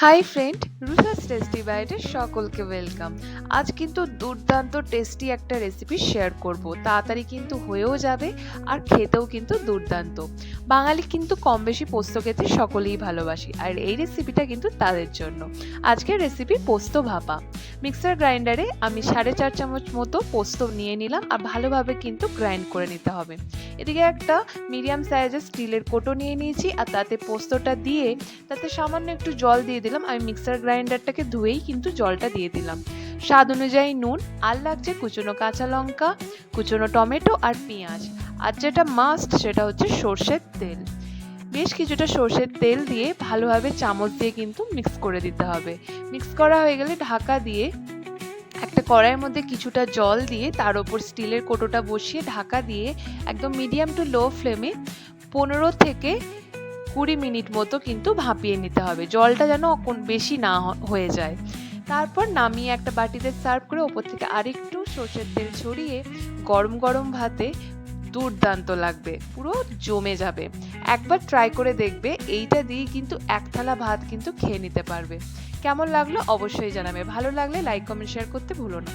Hi friend, রুথাস tasty বাইটে সকলকে welcome. আজ কিন্তু দুর্দান্ত টেস্টি একটা রেসিপি শেয়ার করব। তাড়াতাড়ি কিন্তু হয়েও যাবে আর খেতেও কিন্তু দুর্দান্ত। বাঙালি কিন্তু কম বেশি পোস্ত খেতে সকলেই ভালোবাসি, আর এই রেসিপিটা কিন্তু তাদের জন্য। আজকের রেসিপি পোস্ত ভাপা। মিক্সার গ্রাইন্ডারে আমি 4.5 চামচ মতো পোস্ত নিয়ে নিলাম, আর ভালোভাবে কিন্তু গ্রাইন্ড করে নিতে হবে। এদিকে একটা মিডিয়াম সাইজের স্টিলের কোটো নিয়ে নিয়েছি, আর তাতে পোস্তটা দিয়ে তাতে সামান্য একটু জল দিয়ে দিলাম। আমি মিক্সার গ্রাইন্ডারটাকে ধুয়েই কিন্তু জলটা দিয়ে দিলাম। স্বাদ অনুযায়ী নুন, আর লাগছে কুচনো কাঁচা লঙ্কা, কুচনো টমেটো আর পেঁয়াজ। আর যেটা মাস্ট সেটা হচ্ছে সর্ষের তেল। বেশ কিছুটা সর্ষের তেল দিয়ে ভালোভাবে চামচ দিয়ে কিন্তু মিক্স করে দিতে হবে। মিক্স করা হয়ে গেলে ঢাকা দিয়ে একটা কড়াইয়ের মধ্যে কিছুটা জল দিয়ে তার উপর স্টিলের কোটোটা বসিয়ে ঢাকা দিয়ে একদম মিডিয়াম টু লো ফ্লেমে 15 থেকে 20 মিনিট মতো কিন্তু ভাপিয়ে নিতে হবে। জলটা যেন বেশি না হয়ে যায়। তারপর নামিয়ে একটা বাটিতে সার্ভ করে ওপর থেকে আরেকটু সর্ষের তেল ছড়িয়ে গরম গরম ভাতে দুর্দান্ত লাগবে, পুরো জমে যাবে। একবার ট্রাই করে দেখবে, এইটা দিয়ে কিন্তু এক থালা ভাত কিন্তু খেয়ে নিতে পারবে। কেমন লাগলো অবশ্যই জানাবে। ভালো লাগলে লাইক কমেন্ট শেয়ার করতে ভুলো না।